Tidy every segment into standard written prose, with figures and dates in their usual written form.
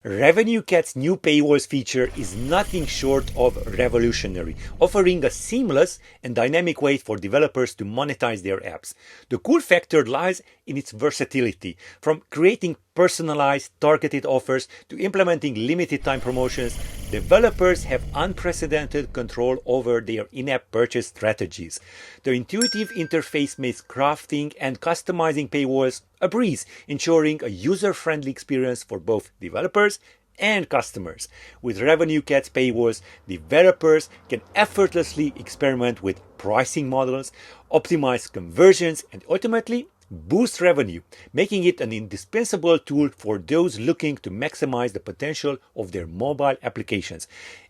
REVENUECAT's new paywalls feature is nothing short of revolutionary, offering a seamless and dynamic way for developers to monetize their apps. The cool factor lies in its versatility, from creating personalized, targeted offers to implementing limited time promotions. Developers have unprecedented control over their in-app purchase strategies. The intuitive interface makes crafting and customizing paywalls a breeze, ensuring a user-friendly experience for both developers and customers. With REVENUECAT's paywalls, developers can effortlessly experiment with pricing models, optimize conversions, and ultimately boost revenue, making it an indispensable tool for those looking to maximize the potential of their mobile applications.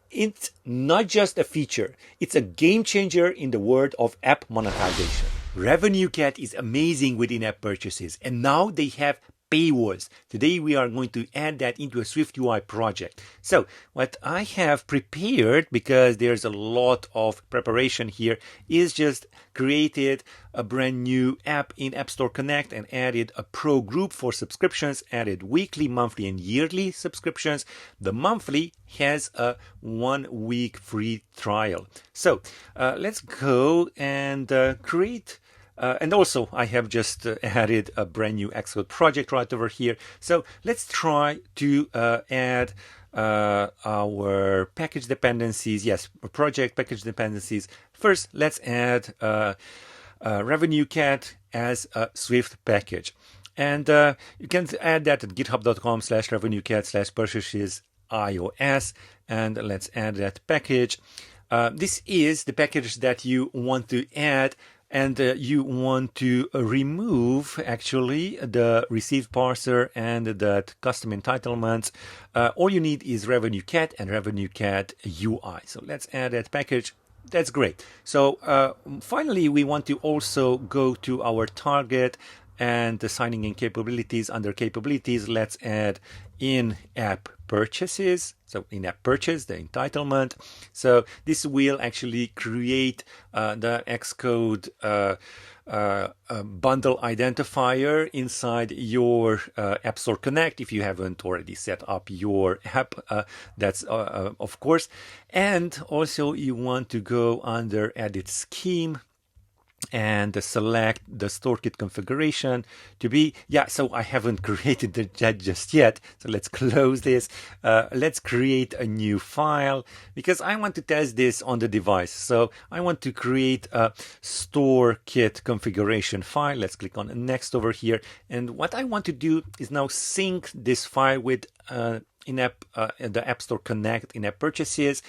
It's not just a feature, it's a game changer in the world of app monetization. REVENUECAT is amazing with in-app purchases, and now they have paywalls. Today we are going to add that into a swiftui project. So what I have prepared, because there's a lot of preparation here, is just created a brand new app in App Store Connect and added a pro group for subscriptions, added weekly, monthly, and yearly subscriptions. The monthly has a 1 week free trial. So let's go and create. And also, I have just added a brand new XCODE project right over here. So let's try to add our package dependencies. Yes, project package dependencies. First, let's add REVENUECAT as a Swift package. And you can add that at github.com/revenuecat/purchases iOS. And let's add that package. This is the package that you want to add, and you want to remove actually the received parser and that custom entitlements. All you need is REVENUECAT and REVENUECAT UI. So let's add that package. That's great. So finally, we want to also go to our target and the signing in capabilities. Under capabilities, let's add in-app purchases. So in-app purchase, the entitlement. So this will actually create the XCODE bundle identifier inside your App Store Connect if you haven't already set up your app. That's of course. And also you want to go under Edit Scheme and select the STOREKIT configuration to be, so I haven't created that just yet. So let's close this. Let's create a new file because I want to test this on the device. So I want to create a STOREKIT configuration file. Let's click on next over here. And what I want to do is now sync this file with in-app, the App Store Connect in-app purchases.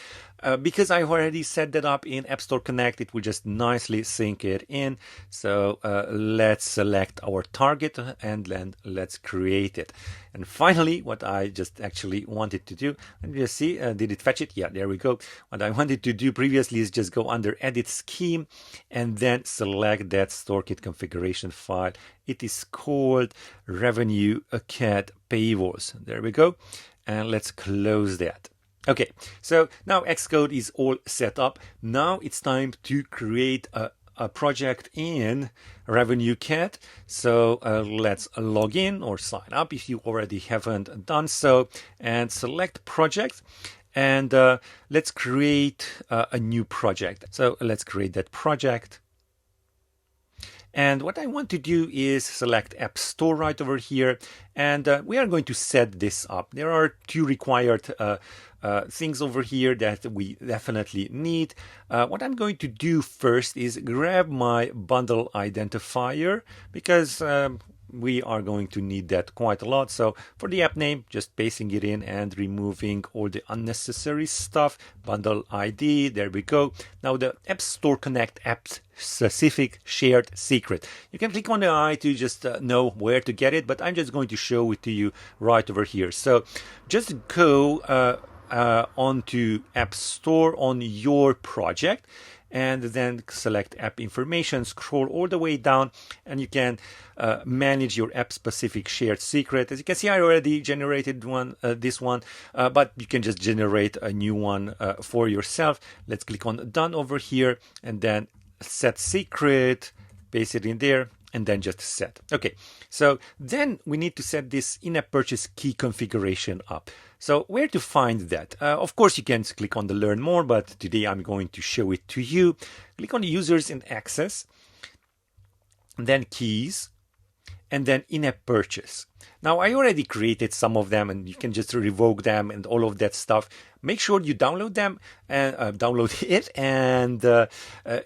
Because I already set that up in App Store Connect, it will just nicely sync it in. So let's select our target and then let's create it. And finally, what I just actually wanted to do, let me just see, did it fetch it? Yeah, there we go. What I wanted to do previously is just go under Edit Scheme and then select that STOREKIT configuration file. It is called REVENUECAT paywalls. There we go. And let's close that. Okay, so now XCODE is all set up. Now it's time to create a project in REVENUECAT. So let's log in or sign up if you already haven't done so, and select project. And let's create a new project. So let's create that project. And what I want to do is select App Store right over here, and we are going to set this up. There are two required things over here that we definitely need. What I'm going to do first is grab my bundle identifier because we are going to need that quite a lot. So for the app name, just pasting it in and removing all the unnecessary stuff. Bundle ID, there we go. Now the App Store Connect app specific shared secret. You can click on the eye to just know where to get it, but I'm just going to show it to you right over here. So just go onto App Store on your project, and then select app information, scroll all the way down, and you can manage your app specific shared secret. As you can see, I already generated this one, but you can just generate a new one for yourself. Let's click on done over here and then set secret, paste it in there, and then just set. Okay, so then we need to set this in-app purchase key configuration up. So where to find that? Of course, you can click on the Learn More, but today I'm going to show it to you. Click on Users and Access, then Keys, and then In-App Purchase. Now, I already created some of them, and you can just revoke them and all of that stuff. Make sure you download them and download it, and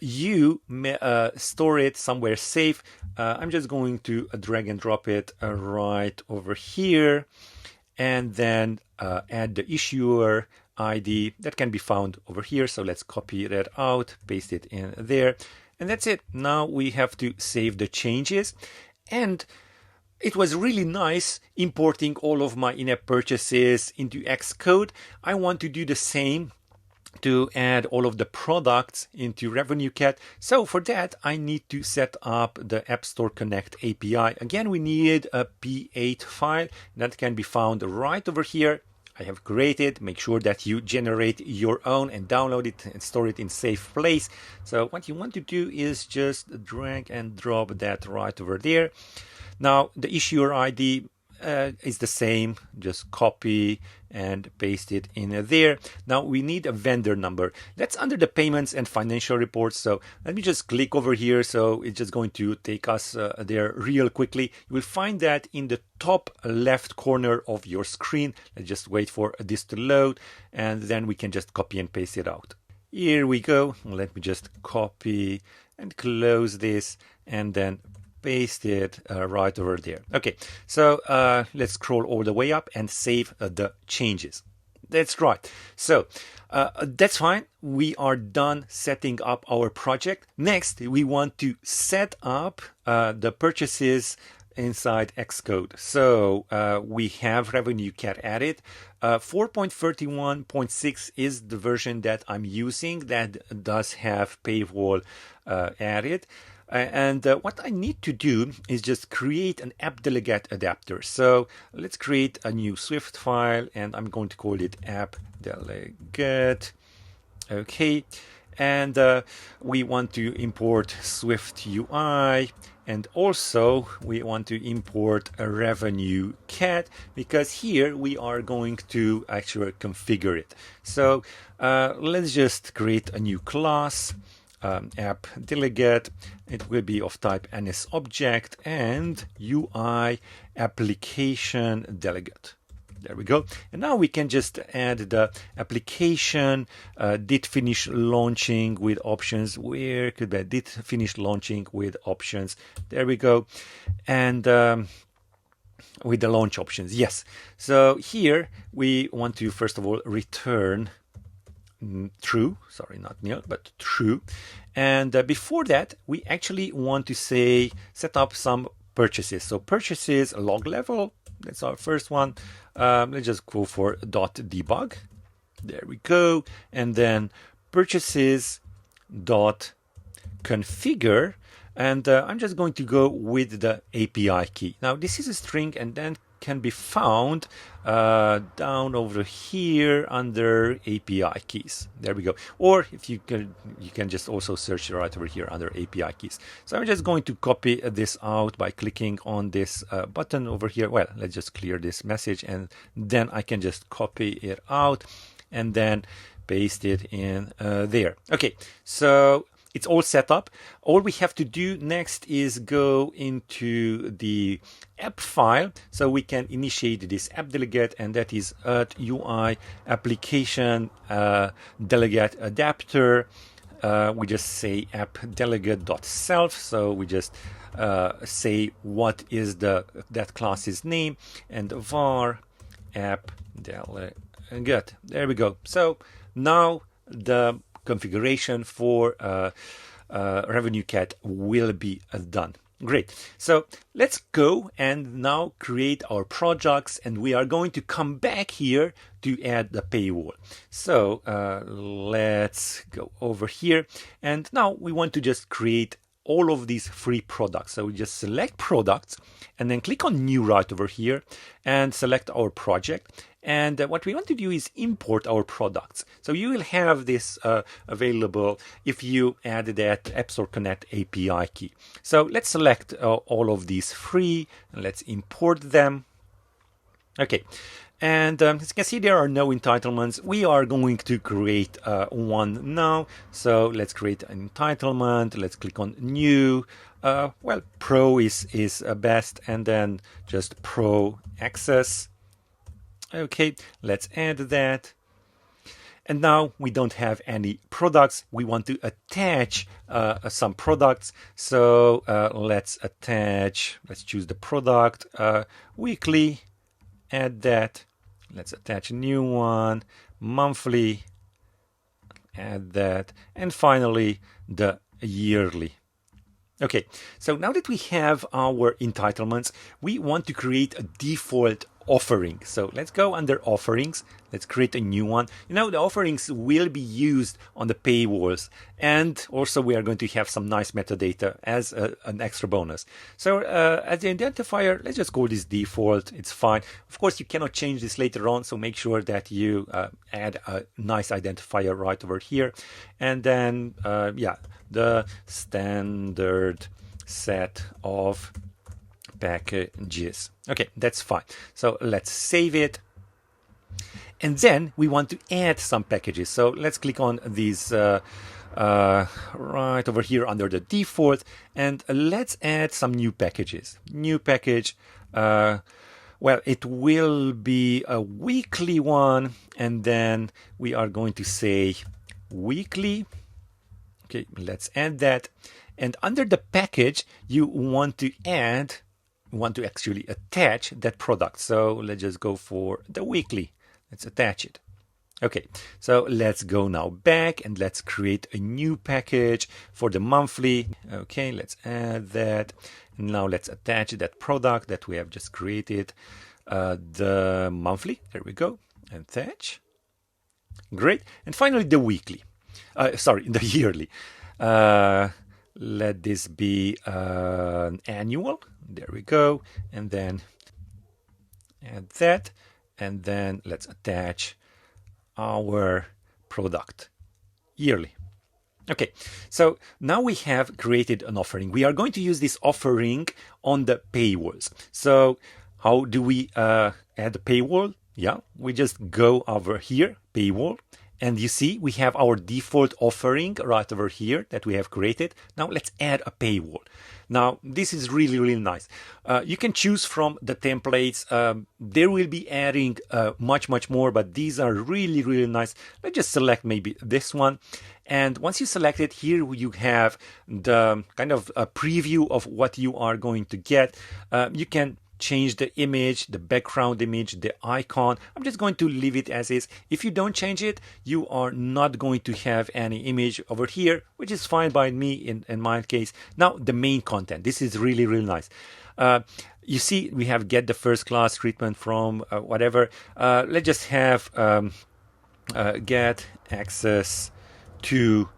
you store it somewhere safe. I'm just going to drag and drop it right over here, and then add the issuer ID that can be found over here. So let's copy that out, paste it in there, and that's it. Now we have to save the changes. And it was really nice importing all of my in-app purchases into XCODE. I want to do the same to add all of the products into REVENUECAT. So for that, I need to set up the App Store Connect API. Again, we need a P8 file that can be found right over here. I have created. Make sure that you generate your own and download it and store it in safe place. So what you want to do is just drag and drop that right over there. Now the issuer ID is the same, just copy and paste it in there. Now we need a vendor number. That's under the payments and financial reports. So let me just click over here. So it's just going to take us there real quickly. You will find that in the top left corner of your screen. Let's just wait for this to load, and then we can just copy and paste it out. Here we go. Let me just copy and close this, and then paste it right over there. Okay, so let's scroll all the way up and save the changes. That's right. So that's fine. We are done setting up our project. Next, we want to set up the purchases inside XCODE. So we have REVENUECAT added. 4.31.6 is the version that I'm using that does have paywall added. And what I need to do is just create an app delegate adapter. So let's create a new Swift file, and I'm going to call it app delegate. Okay, and we want to import swiftui, and also we want to import a REVENUECAT, because here we are going to actually configure it. So let's just create a new class. App delegate. It will be of type NS object and UI application delegate. There we go. And now we can just add the application did finish launching with options. Where could be did finish launching with options? There we go. And with the launch options, yes. So here we want to first of all return true, sorry, not nil, but true. And before that, we actually want to say set up some purchases. So purchases log level, that's our first one. Let's just go for .debug. There we go. And then purchases .configure. And I'm just going to go with the API key. Now this is a string, and then can be found down over here under API keys. There we go. Or if you can just also search right over here under API keys. So I'm just going to copy this out by clicking on this button over here. Well, let's just clear this message, and then I can just copy it out and then paste it in there. Okay, so it's all set up. All we have to do next is go into the app file so we can initiate this app delegate, and that is at UI application delegate adapter. We just say app delegate.self. So we just say what is that class's name, and var app delegate. There we go. So now the configuration for REVENUECAT will be done. Great. So let's go and now create our projects, and we are going to come back here to add the paywall. So let's go over here, and now we want to just create all of these free products. So we just select products and then click on new right over here and select our project. And what we want to do is import our products. So you will have this available if you add that App Store Connect API key. So let's select all of these free and let's import them. Okay. And as you can see, there are no entitlements. We are going to create one now. So let's create an entitlement. Let's click on new. Well, Pro is best, and then just Pro Access. Okay, let's add that. And now we don't have any products. We want to attach some products. So let's choose the product weekly, add that. Let's attach a new one, monthly, add that. And finally, the yearly. Okay, so now that we have our entitlements, we want to create a default offering. So let's go under offerings. Let's create a new one. You know, the offerings will be used on the paywalls, and also we are going to have some nice metadata as an extra bonus. So as the identifier, let's just call this default. It's fine. Of course, you cannot change this later on, so make sure that you add a nice identifier right over here. And then, yeah, the standard set of packages. Okay, that's fine. So let's save it. And then we want to add some packages. So let's click on these right over here under the default, and let's add some new packages. New package. Well, it will be a weekly one, and then we are going to say weekly. Okay, let's add that. And under the package, you want to actually attach that product. So let's just go for the weekly. Let's attach it. Okay, so let's go now back and let's create a new package for the monthly. Okay, let's add that. And now let's attach that product that we have just created. The monthly, there we go. Attach. Great. And finally, the weekly. Sorry, the yearly. Let this be annual. There we go. And then add that. And then let's attach our product yearly. Okay, so now we have created an offering. We are going to use this offering on the paywalls. So how do we add the paywall? Yeah, we just go over here, paywall. And you see, we have our default offering right over here that we have created. Now let's add a paywall. Now, this is really, really nice. You can choose from the templates. There will be adding much, much more, but these are really, really nice. Let's just select maybe this one. And once you select it, here you have the kind of a preview of what you are going to get. You can change the image, the background image, the icon. I'm just going to leave it as is. If you don't change it, you are not going to have any image over here, which is fine by me in my case. Now, the main content. This is really, really nice. You see, we have get the first class treatment from whatever. Let's just have get access to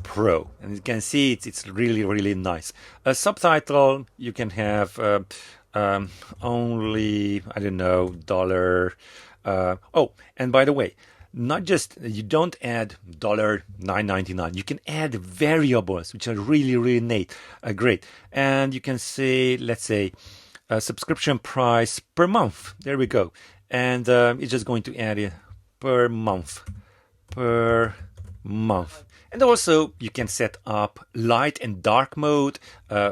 Pro, and you can see it's really, really nice. A subtitle, you can have only, I don't know, dollar. Oh, and by the way, not just, you don't add $9.99. You can add variables, which are really, really neat, great. And you can say, let's say, subscription price per month. There we go. And it's just going to add it per month. And also, you can set up light and dark mode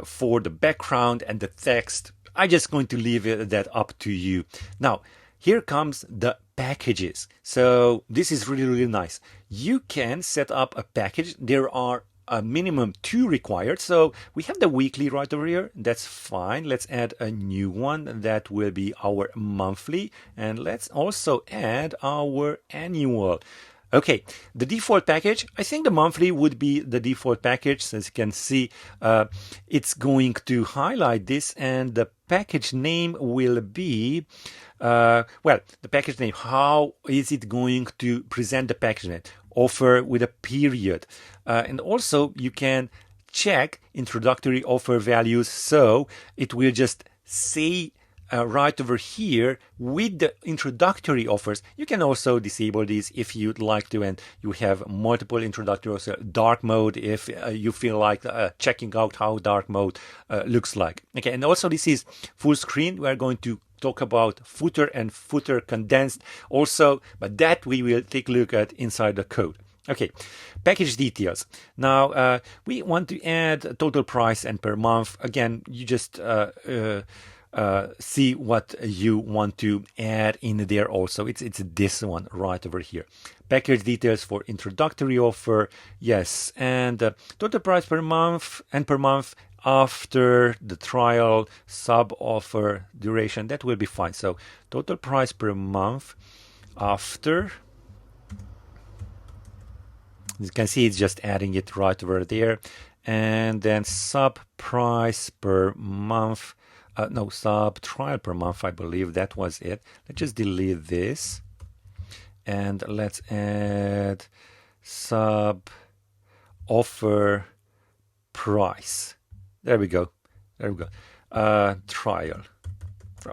for the background and the text. I'm just going to leave that up to you. Now, here comes the packages. So this is really, really nice. You can set up a package. There are a minimum 2 required. So we have the weekly right over here. That's fine. Let's add a new one. That will be our monthly. And let's also add our annual. Okay, the default package, I think the monthly would be the default package. As you can see, it's going to highlight this, and the package name will be, well, the package name, how is it going to present the package name? Offer with a period. And also you can check introductory offer values, so it will just say right over here with the introductory offers. You can also disable these if you'd like to, and you have multiple introductory offers. Dark mode if you feel like checking out how dark mode looks like. Okay, and also this is full screen. We are going to talk about footer and footer condensed also, but that we will take a look at inside the code. Okay, package details. Now we want to add total price and per month. Again, you just see what you want to add in there also. It's this one right over here. Package details for introductory offer, yes, and total price per month and per month after the trial, sub offer duration, that will be fine. So total price per month after, you can see it's just adding it right over there, and then sub price per month, no, sub trial per month, I believe that was it. Let's just delete this and let's add sub offer price. There we go. There we go. Trial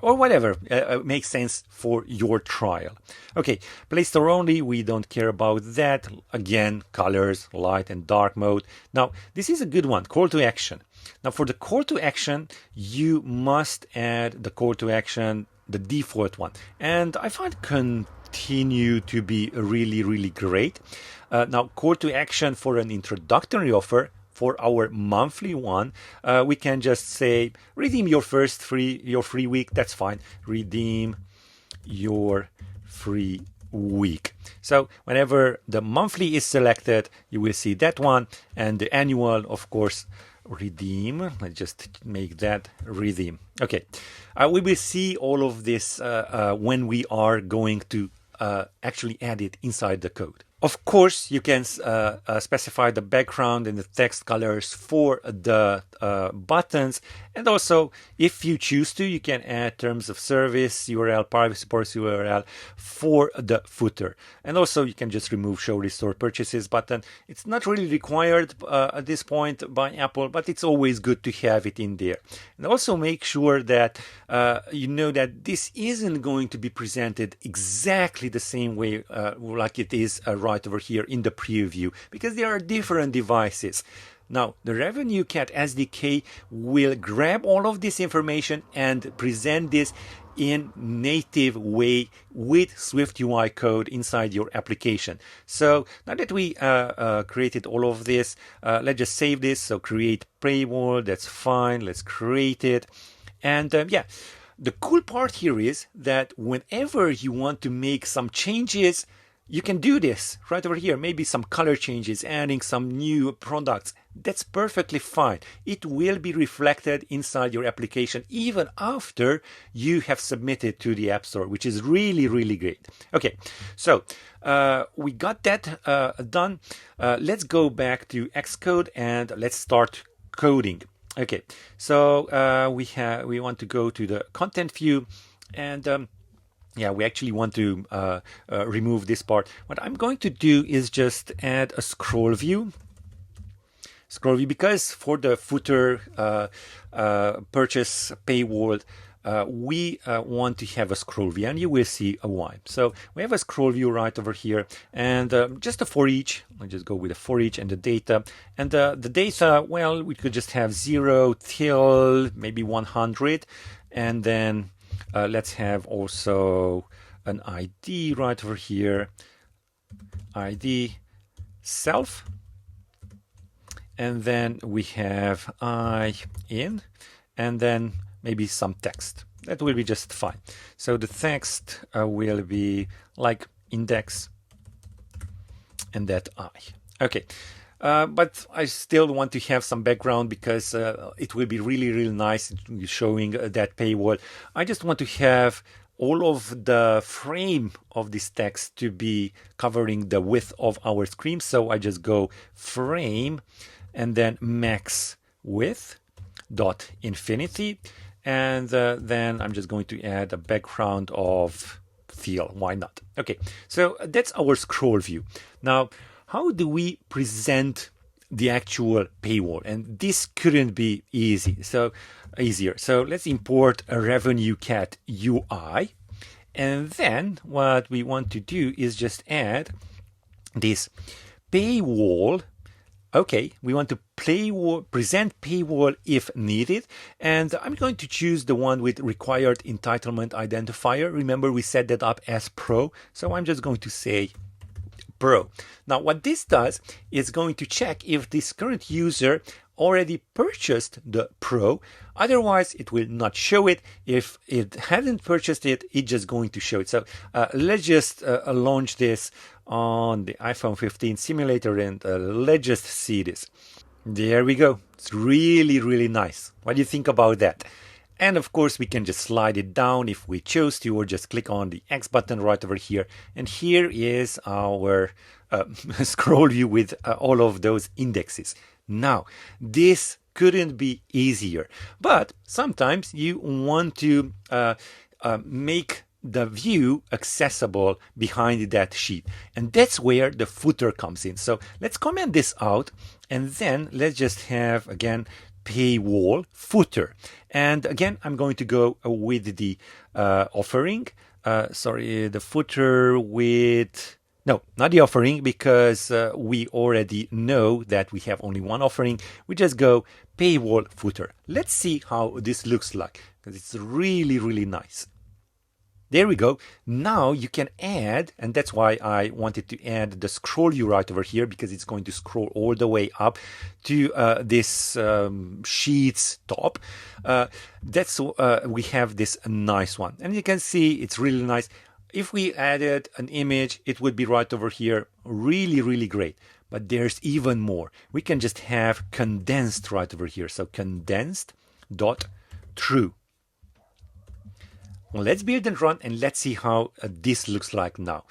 or whatever makes sense for your trial. Okay, Play Store only, we don't care about that. Again, colors, light and dark mode. Now, this is a good one, call to action. Now, for the call to action, you must add the call to action, the default one. And I find continue to be really, really great. Now, call to action for an introductory offer, for our monthly one, we can just say redeem your free week. That's fine. Redeem your free week. So whenever the monthly is selected, you will see that one, and the annual, of course, redeem. Let's just make that redeem. Okay, we will see all of this when we are going to actually add it inside the code. Of course, you can specify the background and the text colors for the buttons. And also, if you choose to, you can add terms of service, URL, privacy policy URL for the footer. And also, you can just remove show restore purchases button. It's not really required at this point by Apple, but it's always good to have it in there. And also make sure that you know that this isn't going to be presented exactly the same way like it is right over here in the preview, because there are different devices. Now, the REVENUECAT SDK will grab all of this information and present this in native way with SwiftUI code inside your application. So now that we created all of this, let's just save this. So create paywall, that's fine. Let's create it. And yeah, the cool part here is that whenever you want to make some changes, you can do this right over here. Maybe some color changes, adding some new products. That's perfectly fine. It will be reflected inside your application even after you have submitted to the App Store, which is really, really great. Okay, so we got that done. Let's go back to XCODE and let's start coding. Okay, so we want to go to the content view, and yeah, we actually want to remove this part. What I'm going to do is just add a scroll view. Scroll view, because for the footer purchase paywall, we want to have a scroll view, and you will see why. So we have a scroll view right over here, and just a for each. I'll just go with a for each and the data. And the data, well, we could just have 0 till maybe 100, and then let's have also an ID right over here, ID self, and then we have I in, and then maybe some text. That will be just fine. So the text will be like index and that I. Okay. But I still want to have some background because it will be really, really nice showing that paywall. I just want to have all of the frame of this text to be covering the width of our screen. So I just go frame and then max width dot infinity. And then I'm just going to add a background of fill. Why not? Okay, so that's our scroll view. Now, how do we present the actual paywall? And this couldn't be easier. So let's import a REVENUECAT UI. And then what we want to do is just add this paywall Okay, we want to present paywall if needed, and I'm going to choose the one with required entitlement identifier. Remember, we set that up as pro, so I'm just going to say Pro. Now, what this does is going to check if this current user already purchased the Pro. Otherwise, it will not show it. If it hasn't purchased it, it's just going to show it. So let's just launch this on the iPhone 15 simulator and let's just see this. There we go. It's really, really nice. What do you think about that? And of course, we can just slide it down if we chose to, or just click on the X button right over here. And here is our scroll view with all of those indexes. Now, this couldn't be easier, but sometimes you want to make the view accessible behind that sheet. And that's where the footer comes in. So let's comment this out, and then let's just have, again, paywall footer. And again, I'm going to go with the offering. The footer with... No, not the offering, because we already know that we have only one offering. We just go paywall footer. Let's see how this looks like, because it's really, really nice. There we go. Now you can add, and that's why I wanted to add the scroll view right over here, because it's going to scroll all the way up to this sheet's top. We have this nice one, and you can see it's really nice. If we added an image, it would be right over here. Really, really great. But there's even more. We can just have condensed right over here. So condensed dot true. Well, let's build and run, and let's see how this looks like now.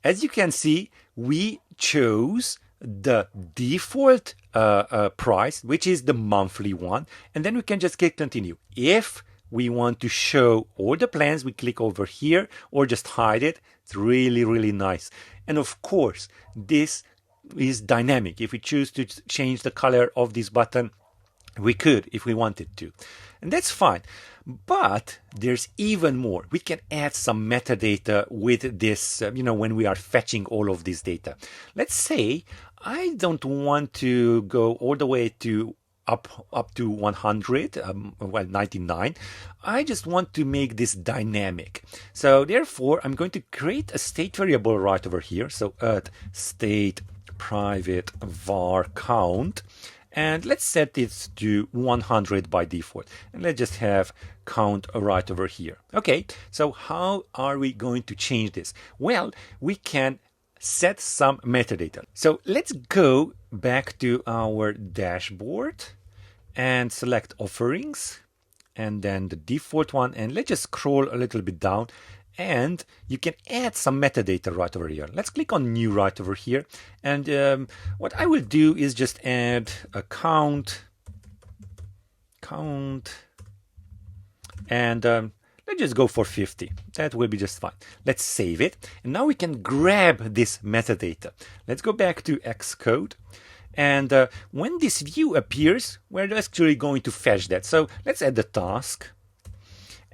As you can see, we chose the default price, which is the monthly one, and then we can just click continue. If we want to show all the plans, we click over here or just hide it. It's really, really nice. And of course, this is dynamic. If we choose to change the color of this button, we could if we wanted to. And that's fine. But there's even more. We can add some metadata with this, when we are fetching all of this data. Let's say I don't want to go all the way to up to 100, 99. I just want to make this dynamic. So therefore, I'm going to create a state variable right over here. So at state private var count. And let's set it to 100 by default. And let's just have count right over here. Okay, so how are we going to change this? Well, we can set some metadata. So let's go back to our dashboard and select offerings and then the default one. And let's just scroll a little bit down. And you can add some metadata right over here. Let's click on new right over here. And what I will do is just add a count, and let's just go for 50. That will be just fine. Let's save it. And now we can grab this metadata. Let's go back to XCODE. And when this view appears, we're actually going to fetch that. So let's add the task.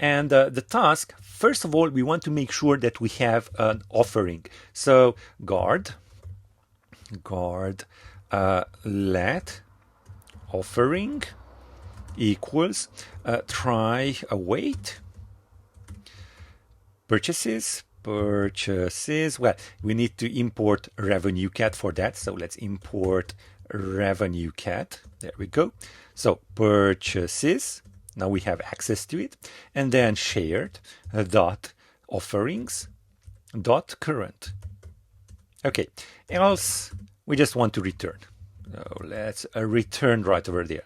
And the task, first of all, we want to make sure that we have an offering. So guard let offering equals try await purchases. Well, we need to import REVENUECAT for that. So let's import REVENUECAT. There we go. So purchases. Now we have access to it, and then shared dot offerings dot current. Okay, else we just want to return. So let's return right over there.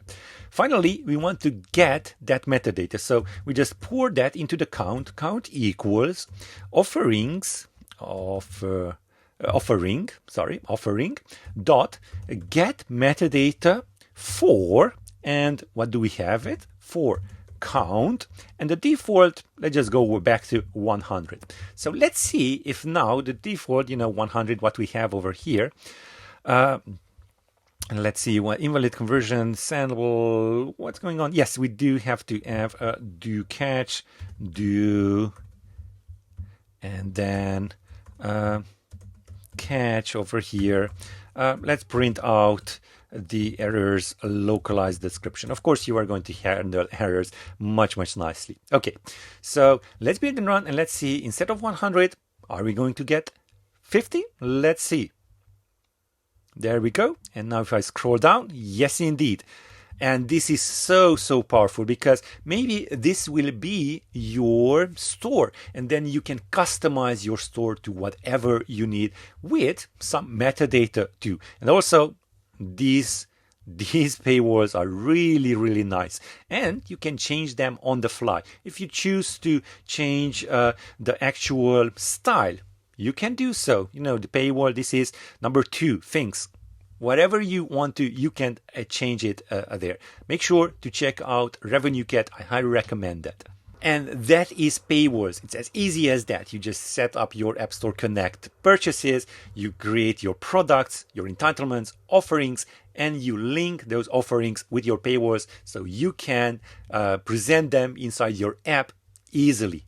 Finally, we want to get that metadata. So we just pour that into the count. Count equals offerings offering dot get metadata for, and what do we have it for? Count, and the default, let's just go back to 100. So let's see if now the default, 100, what we have over here. And let's see what invalid conversion sample, what's going on? Yes, we do have to have a do catch, do, and then catch over here. Let's print out the errors localized description. Of course, you are going to handle errors much nicely. Okay, so let's begin and run, and let's see, instead of 100, are we going to get 50? Let's see. There we go. And now if I scroll down, yes, indeed. And this is so powerful, because maybe this will be your store, and then you can customize your store to whatever you need with some metadata too. And also these paywalls are really nice, and you can change them on the fly. If you choose to change the actual style, you can do so. You know, the paywall, this is number 2 things. Whatever you want to, you can change it there. Make sure to check out REVENUECAT. I highly recommend that. And that is paywalls. It's as easy as that. You just set up your App Store Connect purchases, you create your products, your entitlements, offerings, and you link those offerings with your paywalls so you can present them inside your app easily.